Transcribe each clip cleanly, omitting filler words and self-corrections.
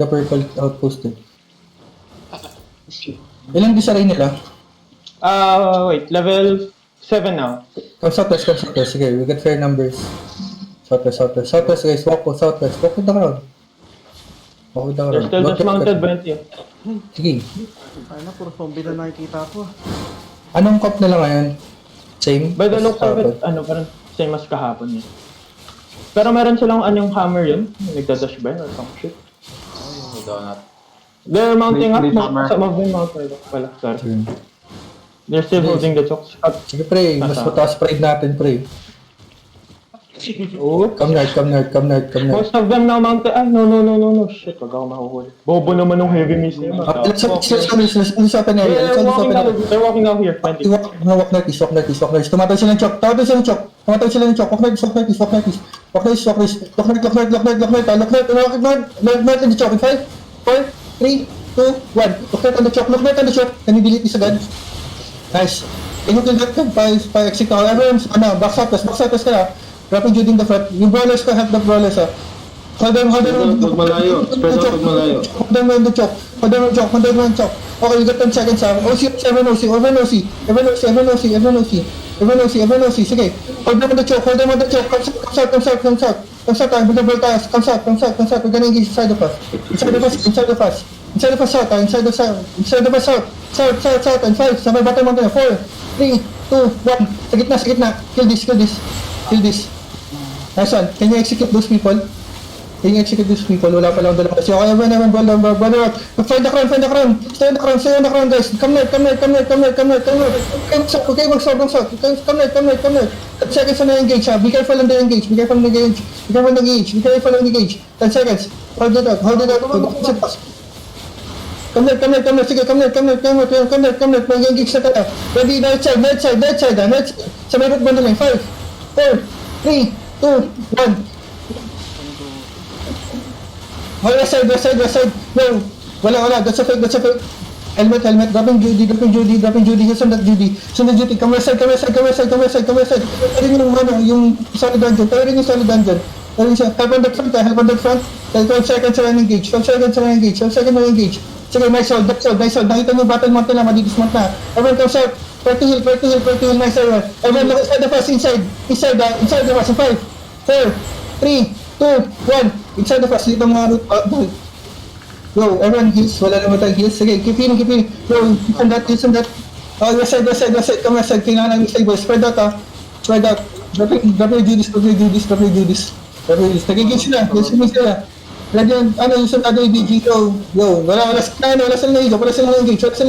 The purple outpost eh. Ilang disarray nila? Wait, level 7 now. Come southwest, come southwest. Sige, we got fair numbers. Southwest, southwest. Southwest guys, walk po, southwest. Walk with the crowd. Walk with the crowd. They're still dismounted, Benty. Sige. Ay na, puro zombie na nakikita ko. Anong cup nila ngayon? Same? By the looks of Hapon? it, parang same as kahapon yun. Pero meron silang yung hammer yun. Nagdadash ba yun or some shit. We donut. They're mounting up. Please, hammer. Some of them mounted up pala. Sorry. Sige. They're still holding the chokes. Sige pre, mas mataas pride natin pre. Oops. Come north, come north, come north, come north. Most of them now mounted. No. Shit, wag ako mahuhuli. Bobo naman ng heavy missile. Let's open area. Let's open area. They're walking out here. Benty. Walk northeast, walk northeast, walk northeast. Tumatay sila ng chok. Tumatay sila ng chok. Tumatay sila ng chok. Walk northeast, walk northeast, walk northeast. Walk northeast, walk northeast. Walk north, walk north, walk north, walk north. Walk north, north in the chok. 5, 4, 3, 2, 1. Walk north on the chok. Walk north on the chok. Can you delete this again? Nice. Can you kill that gun? Pa-exit ako. Everyone's, back southwest ka na. Dropping Judy in the front. Yung brawlers ko, help the brawlers Hold them. Pag malayo. Spread out pag malayo. Hold them on the chok. Hold them on the chok. Okay, you got 10 seconds OC, everyone OC. Sige. Hold them on the chok. Come south. I'm gonna build us. Come south. We're gonna engage inside of us. Inside of us south. South. And 5. Sa may bottom mountain. 4, 3, 2, 1. Sa gitna. Kill this. Nice one. Can you execute those people? Wala pa lang dalawa kasi. Okay, everyone, brother. Find the crown. Stay on the crown, guys. Come north. Okay, mag-south. Come north. 10 seconds na engage, ha. Be careful on the engage. 10 seconds. Hold it out. Come north. Sige, come north. Mag-engage na tayo. Ready, right side. Sa may root bundle 5, 4, 3, 2, 1. West side. No. Wala. That's a fake. Helmet. Dropping Judy. Sunod Judy. Come west side. Tayo yung solid dungeon. Help on the front. 12 seconds na engage. 12 seconds na engage. Sige, nice hold. Nakita mo battle mountain na, madidismount na. Everyone comes out. Party hill, nice everyone. Everyone look inside the fast, inside the fast. 5, 4, 3, 2, 1. Inside the fast, dito mga root. Go, everyone heals. Wala naman tayong heals. Sige, keep healing. Go, use on that. Oh, west side. Come west side. Kailangan ng side boy. Spread out. Drop your Judas. Nagiging sila. Ready yung yung other DG. Yo. Wala sila na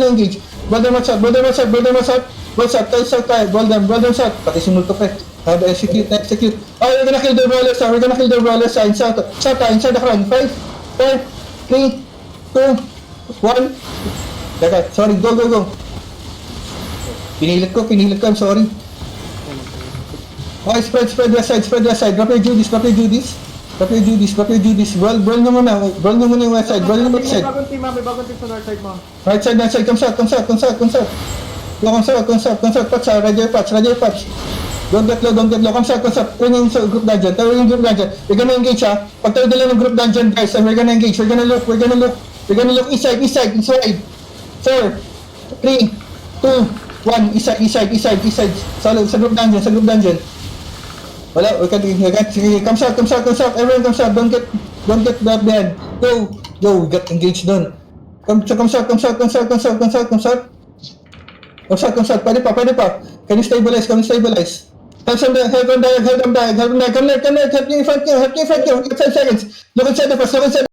engage. Brother Matsat. Tayo south. Brother South. Pati si Multo pre. Execute. Oh, we're gonna kill the brawlers. Inside the crown. 5, 4, 3, 2, 1. Teka, sorry. Go. Pinilit ko. I'm sorry. Okay, spread west side. Drop your Judas. Brawl nyo muna yung west side. May bagong team sa north side mo. Right side. Come south. Go, come south. Patch. Patch. Don't get low. Come south. Turn yung group dungeon. We're gonna engage, ha. Pag tayo dala ng group dungeon, guys, and we're gonna engage. We're gonna look east side. 4, 3, 2, 1. East side. Sa group dungeon. Wala, we can sige, come south. Everyone come south. Don't get that behind. Go, we got engaged doon. Come south. Pwede pa. Can you stabilize? Help them die. Come there. Help me in front. We got 5 seconds. Look inside the pass.